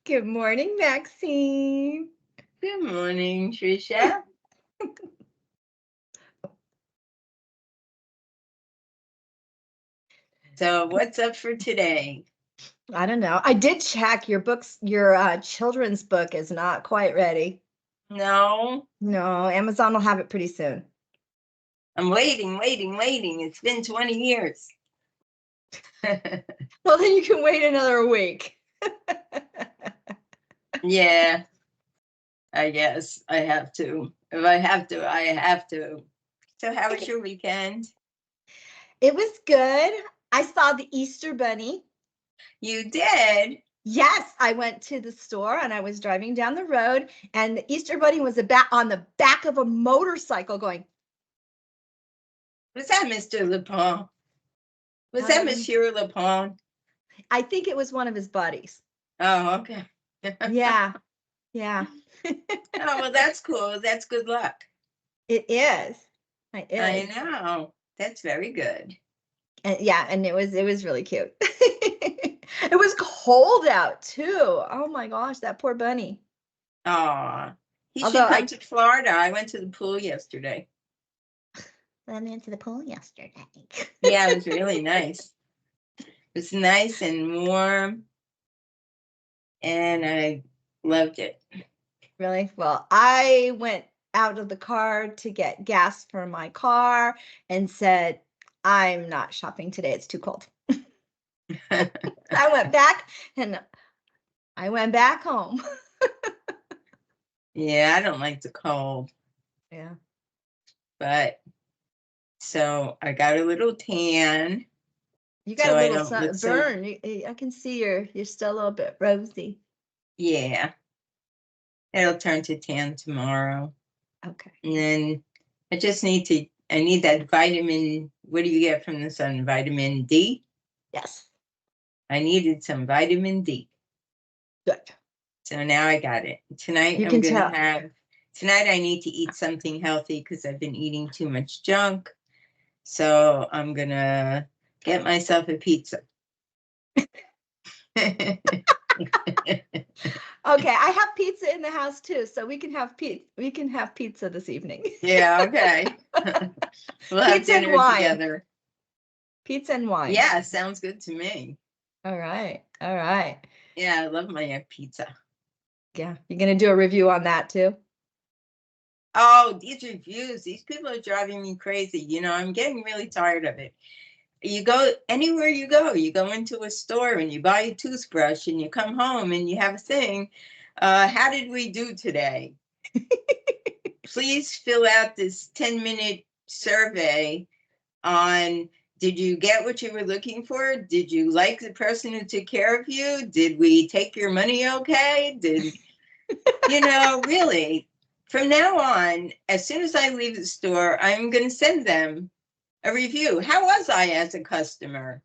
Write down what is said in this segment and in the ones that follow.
Good morning, Maxine. Good morning, Trisha. So, what's up for today? I don't know. I did check your children's book is not quite ready. No, No, Amazon will have it pretty soon. I'm waiting. It's been 20 years. Well, then you can wait another week. Yeah, I guess I have to. If I have to, I have to. So, how was your weekend? It was good. I saw the Easter Bunny. You did? Yes, I went to the store and I was driving down the road, and the Easter Bunny was on the back of a motorcycle going. Was that Mr. Lepon? Was that Monsieur Lepon? I think it was one of his buddies. Oh, okay. Yeah, yeah. Oh, well, that's cool. That's good luck. It is. It I is. know. That's very good. And yeah, and it was really cute. It was cold out too. Oh my gosh, that poor bunny. Aw, he Although should come to Florida. I went to the pool yesterday. I went into the pool yesterday. Yeah, it was really nice. It was nice and warm, and I loved it. Really? Well, I went out of the car to get gas for my car and said, I'm not shopping today. It's too cold. I went back and I went back home. Yeah, I don't like the cold, Yeah. but so I got a little tan, You got so a I little don't look so. burn. I can see you're still a little bit rosy. Yeah, it'll turn to tan tomorrow, Okay. and then I just need to. I need that vitamin. What do you get from the sun? Vitamin D. Yes. I needed some vitamin D. Good. So now I got it. Tonight You I'm can going to tell. have, tonight I need to eat something healthy because I've been eating too much junk. So I'm going to get myself a pizza. Okay, I have pizza in the house too, so we can have pizza this evening. Yeah, okay. We'll have Pizza and dinner wine. together. Pizza and wine. Yeah, sounds good to me. All right. All right. Yeah, I love my pizza. Yeah, you're gonna do a review on that too? Oh, these reviews, these people are driving me crazy. I'm getting really tired of it. You go anywhere you go into a store and you buy a toothbrush and you come home and you have a thing. How did we do today? Please fill out this 10-minute survey on, did you get what you were looking for? Did you like the person who took care of you? Did we take your money okay? Really, from now on, as soon as I leave the store, I'm going to send them a review. How was I as a customer?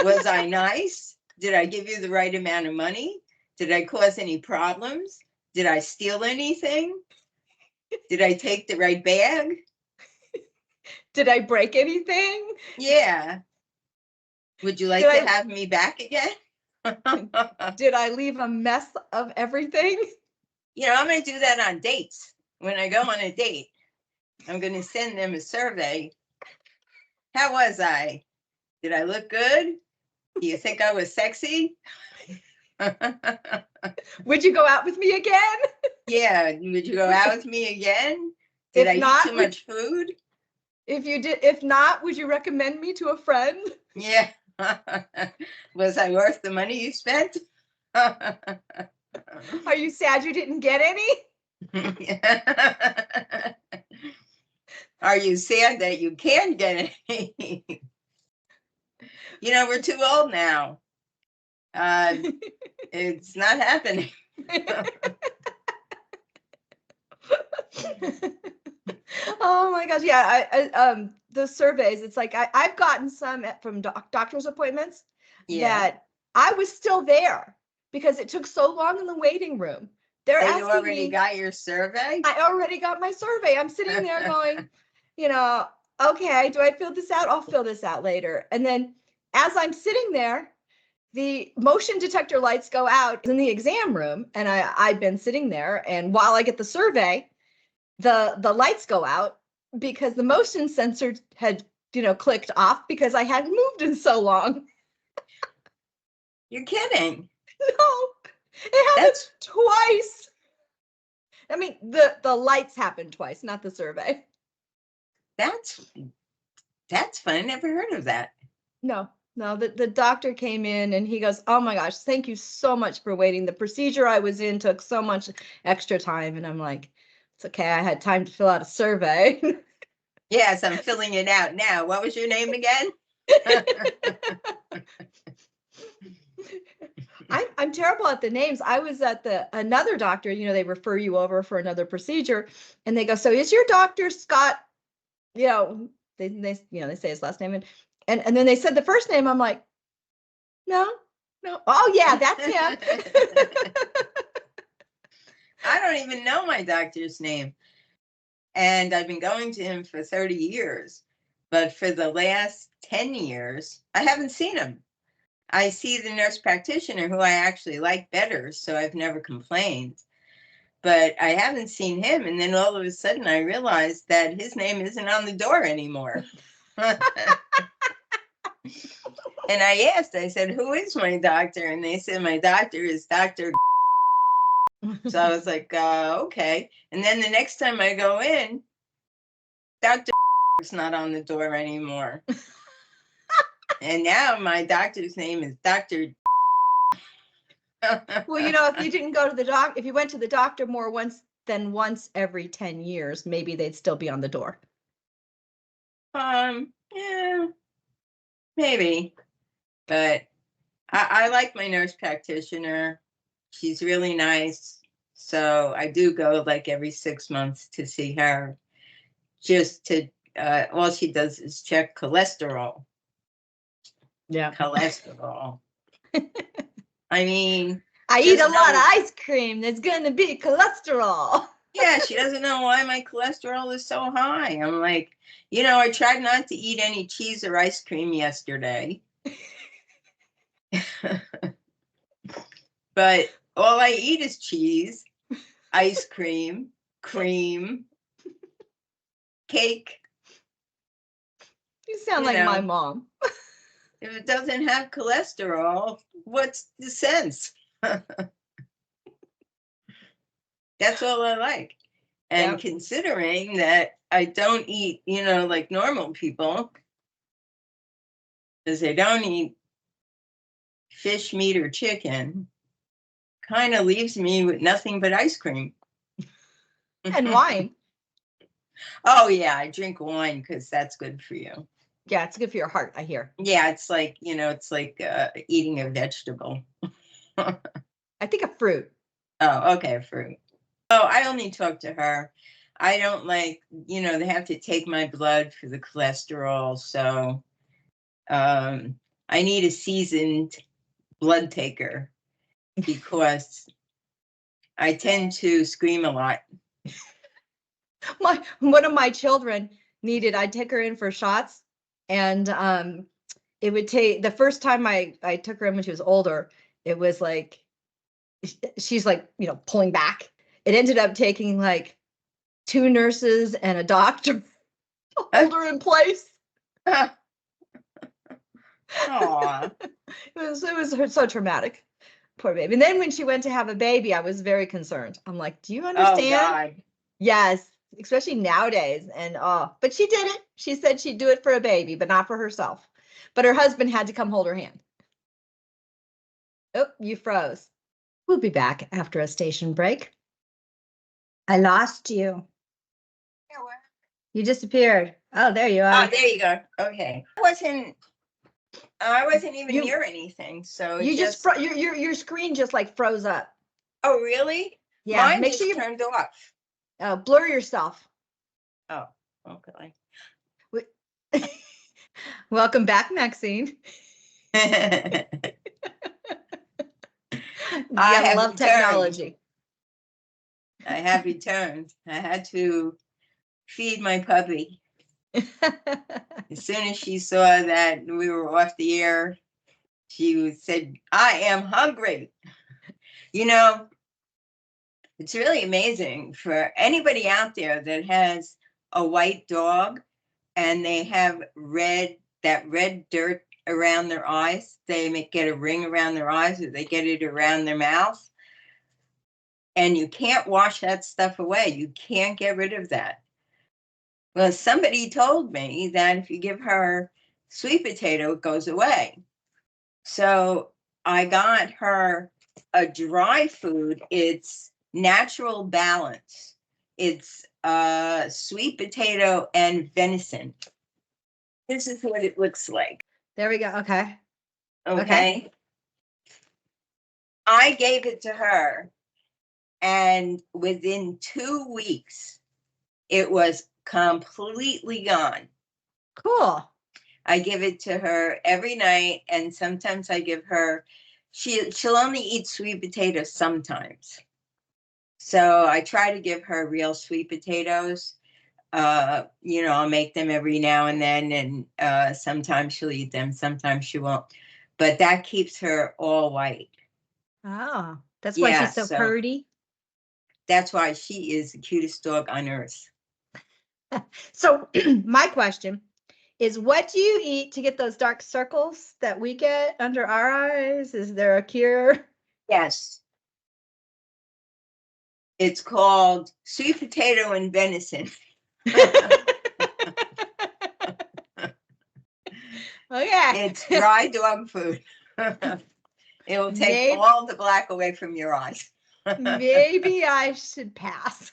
Was I nice? Did I give you the right amount of money? Did I cause any problems? Did I steal anything? Did I take the right bag? Did I break anything? Yeah. Would you like to have me back again? Did I leave a mess of everything? I'm going to do that on dates. When I go on a date, I'm going to send them a survey. How was I? Did I look good? Do you think I was sexy? Would you go out with me again? Yeah. Would you go out with me again? Did If I not, eat too much food? If not, would you recommend me to a friend? Yeah. Was I worth the money you spent? Are you sad you didn't get any? Are you sad that you can't get any? We're too old now. It's not happening. Oh my gosh. Yeah. The surveys, it's like I've gotten some from doctor's appointments that I was still there because it took so long in the waiting room. They're you asking already me, got your survey? I already got my survey. I'm sitting there going, okay, do I fill this out? I'll fill this out later. And then as I'm sitting there, the motion detector lights go out in the exam room, and I've been sitting there, and while I get the survey, the lights go out because the motion sensor had, clicked off because I hadn't moved in so long. You're kidding. No, it happened twice. I mean, the lights happened twice, not the survey. That's fun. I never heard of that. No, the doctor came in and he goes, "Oh my gosh, thank you so much for waiting. The procedure I was in took so much extra time." And I'm like, "It's okay. I had time to fill out a survey." Yes, I'm filling it out now. What was your name again? I'm terrible at the names. I was at another doctor, they refer you over for another procedure, and they go, "So is your doctor Scott?" They say his last name, and then they said the first name. I'm like, no. Oh yeah, that's him. I don't even know my doctor's name. And I've been going to him for 30 years. But for the last 10 years, I haven't seen him. I see the nurse practitioner who I actually like better, so I've never complained. But I haven't seen him. And then all of a sudden I realized that his name isn't on the door anymore. And I asked, I said, "Who is my doctor?" And they said, "My doctor is Dr. So I was like, okay. And then the next time I go in, Dr. is not on the door anymore. And now my doctor's name is Dr. Well, if you didn't go to the if you went to the doctor more than once every 10 years, maybe they'd still be on the door. Yeah, maybe. But I like my nurse practitioner. She's really nice. So I do go like every 6 months to see her, just to, all she does is check cholesterol. Yeah. Cholesterol. I mean, I eat a lot of ice cream. There's going to be cholesterol. Yeah, she doesn't know why my cholesterol is so high. I'm like, I tried not to eat any cheese or ice cream yesterday. But all I eat is cheese, ice cream, cake. You sound like my mom. If it doesn't have cholesterol, what's the sense? That's all I like. And considering that I don't eat, like normal people, because I don't eat fish, meat, or chicken, kind of leaves me with nothing but ice cream. And wine. Oh, yeah, I drink wine because that's good for you. Yeah, it's good for your heart, I hear. Yeah, it's like, eating a vegetable. I think a fruit. Oh, okay, fruit. Oh, I only talk to her. I don't like, they have to take my blood for the cholesterol. So I need a seasoned blood taker because I tend to scream a lot. One of my children I'd take her in for shots, and it would take the first time I took her in when she was older, it was like she's like, pulling back. It ended up taking like 2 nurses and a doctor to hold her in place. Aww. It was so traumatic. Poor baby. And then when she went to have a baby, I was very concerned. I'm like, do you understand? Oh, God. Yes, especially nowadays. And but she did it. She said she'd do it for a baby, but not for herself. But her husband had to come hold her hand. Oh, you froze. We'll be back after a station break. I lost you. You disappeared. Oh, there you are. Oh, there you go. Okay. I wasn't even near anything. So you just your screen just like froze up. Oh, really? Yeah. Mine just turned off. Blur yourself. Oh, okay. Welcome back, Maxine. I love technology. I have returned. I had to feed my puppy. As soon as she saw that we were off the air, She said, I am hungry. You know, it's really amazing for anybody out there that has a white dog and they have that red dirt around their eyes. They may get a ring around their eyes, or they get it around their mouth. And you can't wash that stuff away. You can't get rid of that. Well, somebody told me that if you give her sweet potato, it goes away. So I got her a dry food. It's Natural Balance. It's sweet potato and venison. This is what it looks like. There we go. Okay. Okay. I gave it to her, and within 2 weeks, it was completely gone. Cool. I give it to her every night, and sometimes I give her, she'll only eat sweet potatoes sometimes. So I try to give her real sweet potatoes. I'll make them every now and then, and sometimes she'll eat them, sometimes she won't. But that keeps her all white. Oh, that's why she's so purty. That's why she is the cutest dog on earth. So my question is, what do you eat to get those dark circles that we get under our eyes? Is there a cure? Yes. It's called sweet potato and venison. Okay. It's dry dog food. It will take all the black away from your eyes. Maybe I should pass.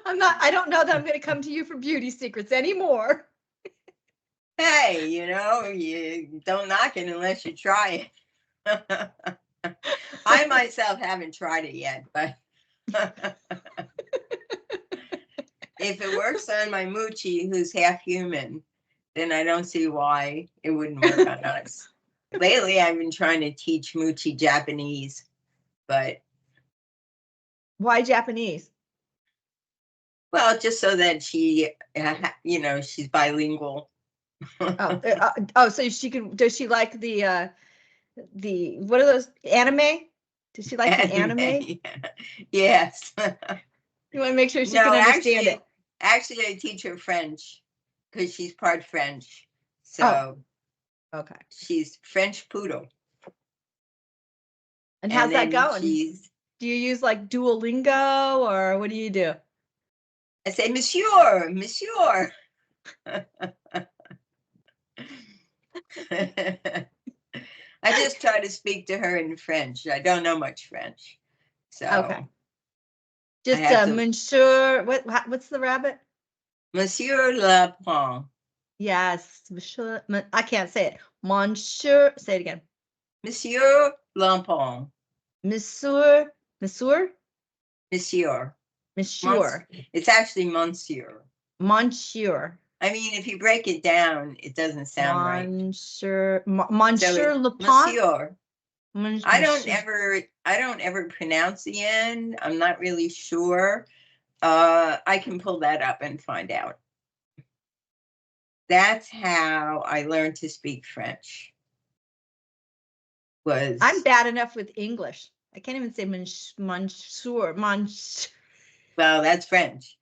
I don't know that I'm going to come to you for beauty secrets anymore. Hey, you don't knock it unless you try it. I myself haven't tried it yet, but if it works on my Moochie, who's half human, then I don't see why it wouldn't work on us. Lately, I've been trying to teach Moochie Japanese, but... Why Japanese? Well, just so that she's bilingual. So she can, does she like the what are those, anime? Does she like the anime? Yes. You want to make sure she can understand it. Actually, I teach her French because she's part French. So okay. She's French poodle. And how's that going? Do you use like Duolingo, or what do you do? I say, Monsieur. I just try to speak to her in French. I don't know much French. So okay. Just Monsieur, what's the rabbit? Monsieur Lapin. Yes, Monsieur. I can't say it. Monsieur. Say it again. Monsieur Lapin. Monsieur. It's actually Monsieur. Monsieur. I mean, if you break it down, it doesn't sound right. Monsieur Lapin. Monsieur. I don't ever pronounce the N. I'm not really sure. I can pull that up and find out. That's how I learned to speak French. I'm bad enough with English. I can't even say monsieur. Well, that's French.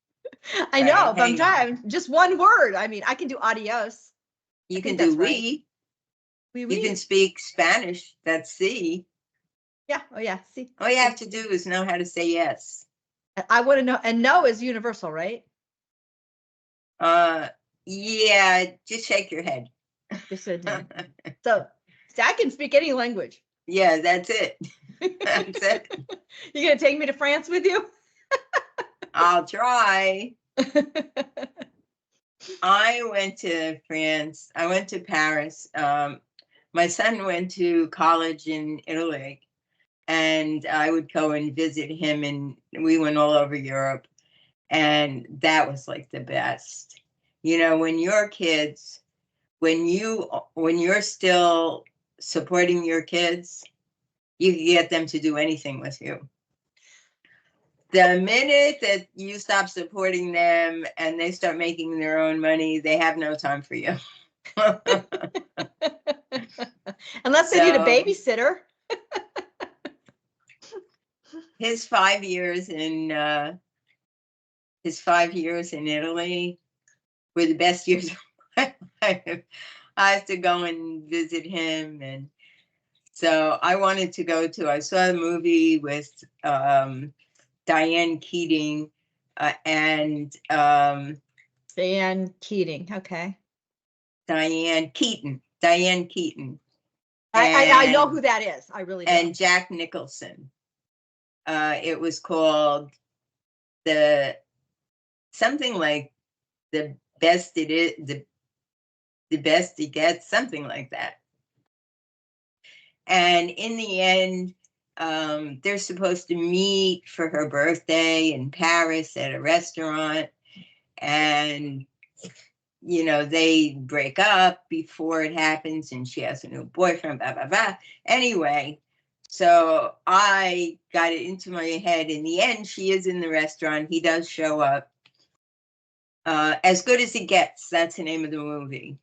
I know, but I'm trying. Just one word. I mean, I can do adios. You can do oui. Oui. You can speak Spanish. That's si. Yeah. Oh, yeah. See. All you have to do is know how to say yes. I want to know, and no is universal, right? Yeah. Just shake your head. So I can speak any language. Yeah, that's it. That's it. You gonna take me to France with you? I'll try. I went to France. I went to Paris. My son went to college in Italy, and I would go and visit him, and we went all over Europe, and that was like the best. When you're kids, when you're still supporting your kids, you can get them to do anything with you. The minute that you stop supporting them and they start making their own money, they have no time for you. Unless they need a So babysitter. his 5 years in his 5 years in Italy were the best years of my life. I have to go and visit him, and so I wanted to go to. I saw a movie with Diane Keating and Diane Keating. Okay. Diane Keaton. Diane Keaton. I know who that is. I really do. And Jack Nicholson. It was called the something like the best it is, the best it gets, something like that. And in the end, they're supposed to meet for her birthday in Paris at a restaurant, and they break up before it happens, and she has a new boyfriend, blah blah blah. Anyway, so I got it into my head. In the end, she is in the restaurant. He does show up. As Good as It Gets, that's the name of the movie.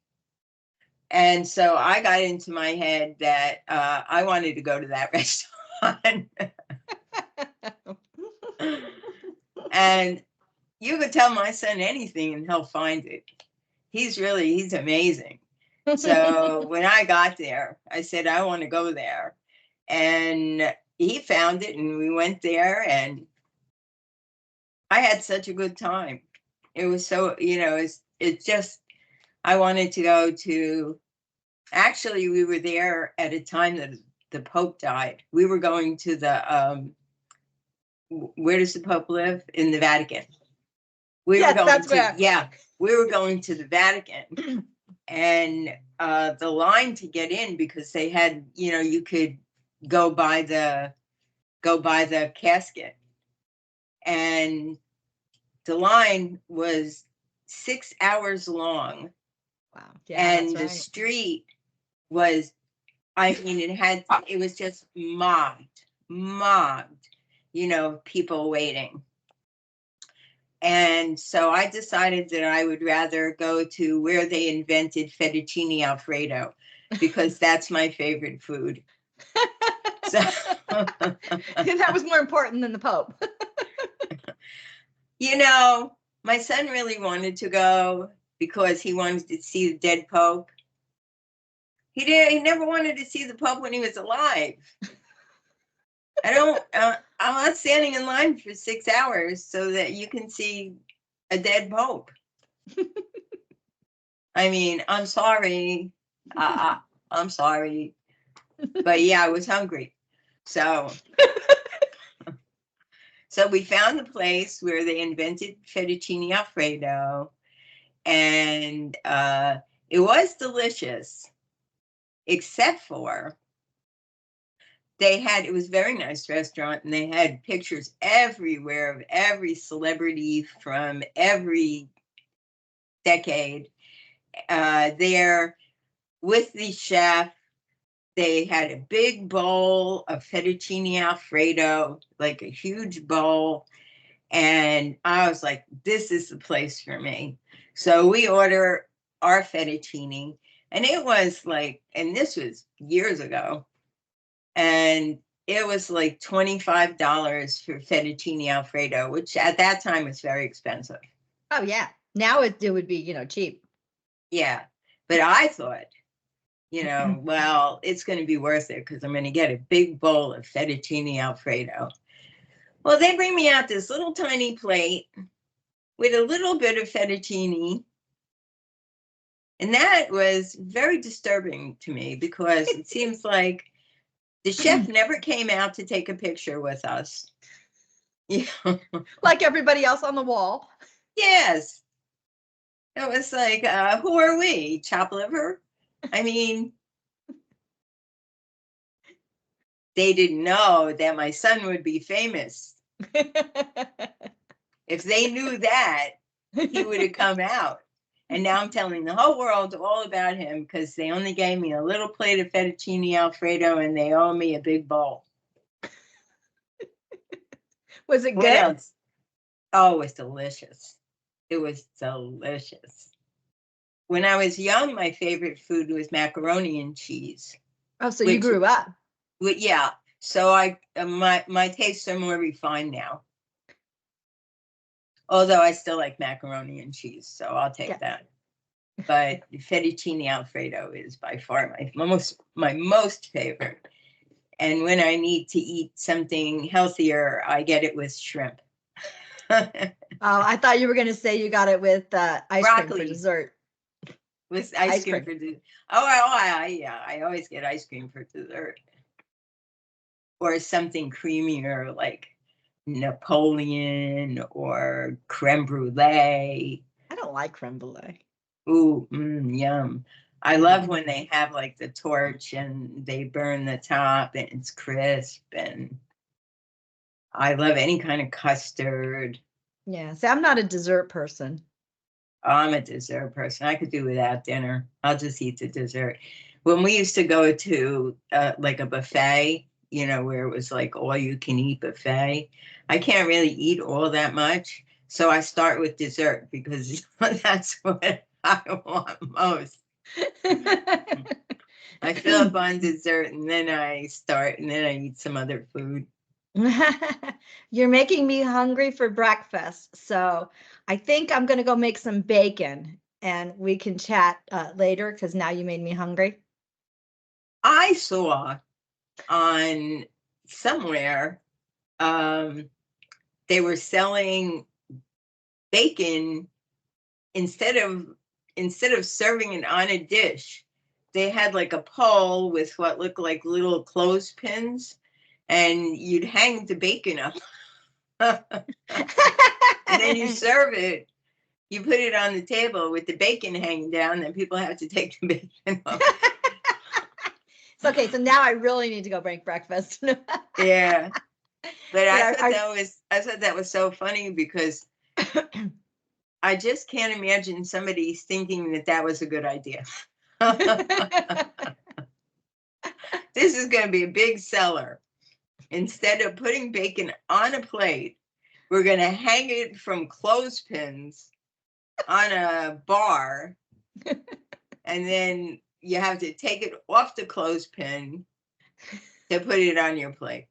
And so I got into my head that I wanted to go to that restaurant. And you could tell my son anything and he'll find it. He's amazing. So when I got there, I said, I want to go there. And he found it, and we went there, and I had such a good time. It was so, it's just, I wanted to go to, actually, we were there at a time that the Pope died. We were going to the, where does the Pope live? In the Vatican. We were going to the Vatican. And the line to get in, because they had, you could go by the casket, and the line was 6 hours long. Wow. Yeah, and the street was, it was just mobbed, people waiting. And so I decided that I would rather go to where they invented fettuccine Alfredo, because that's my favorite food. So that was more important than the Pope. My son really wanted to go because he wanted to see the dead Pope. He never wanted to see the Pope when he was alive. I'm not standing in line for 6 hours so that you can see a dead Pope. I mean, I'm sorry. I'm sorry. But yeah, I was hungry. So we found the place where they invented fettuccine Alfredo, and it was delicious, except for it was a very nice restaurant, and they had pictures everywhere of every celebrity from every decade there with the chef. They had a big bowl of fettuccine Alfredo, like a huge bowl. And I was like, this is the place for me. So we order our fettuccine, and it was like, and this was years ago, and it was like $25 for fettuccine Alfredo, which at that time was very expensive. Oh, yeah. Now it would be, cheap. Yeah. But I thought, well, it's going to be worth it because I'm going to get a big bowl of fettuccine Alfredo. Well, they bring me out this little tiny plate with a little bit of fettuccine. And that was very disturbing to me, because it seems like the chef never came out to take a picture with us. Like everybody else on the wall. Yes. It was like, who are we? Chop liver? I mean, they didn't know that my son would be famous. If they knew that, he would have come out. And now I'm telling the whole world all about him, because they only gave me a little plate of fettuccine Alfredo, and they owe me a big bowl. Was it good? What else? Oh, it was delicious. It was delicious. When I was young, my favorite food was macaroni and cheese. Oh, so you grew up. Yeah. So my tastes are more refined now. Although I still like macaroni and cheese, so I'll take that. But fettuccine Alfredo is by far my most favorite. And when I need to eat something healthier, I get it with shrimp. Oh, I thought you were going to say you got it with ice cream for dessert. With ice cream for dessert. I always get ice cream for dessert. Or something creamier like Napoleon or creme brulee. I don't like creme brulee. Ooh, yum. I love when they have like the torch and they burn the top and it's crisp, and I love any kind of custard. Yeah, see, I'm not a dessert person. I'm a dessert person. I could do without dinner. I'll just eat the dessert. When we used to go to like a buffet, you know, where it was like all you can eat buffet, I can't really eat all that much. So I start with dessert because that's what I want most. I fill up on dessert and then I eat some other food. You're making me hungry for breakfast. So I think I'm going to go make some bacon and we can chat later because now you made me hungry. I saw on somewhere they were selling bacon instead of serving it on a dish. They had like a pole with what looked like little clothespins, and you'd hang the bacon up. And then you serve it. You put it on the table with the bacon hanging down, then people have to take the bacon off. It's okay. So now I really need to go make breakfast. Yeah. But I thought that was so funny because I just can't imagine somebody thinking that was a good idea. This is going to be a big seller. Instead of putting bacon on a plate, we're going to hang it from clothespins on a bar. And then you have to take it off the clothespin to put it on your plate.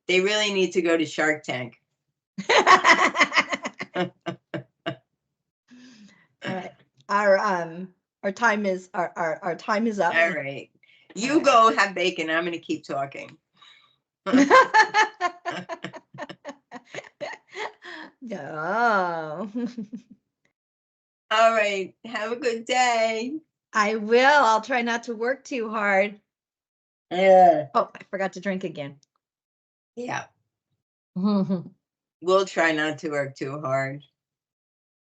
They really need to go to Shark Tank. All right. Our time is our time is up. All right. You go have bacon. I'm going to keep talking. No. All right. Have a good day. I will. I'll try not to work too hard. Yeah. Oh, I forgot to drink again. Yeah. We'll try not to work too hard.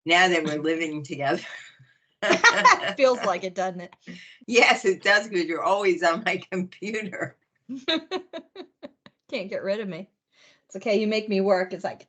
Now that we're living together. Feels like it, doesn't it? Yes, it does, because you're always on my computer. Can't get rid of me. It's okay. You make me work. It's like,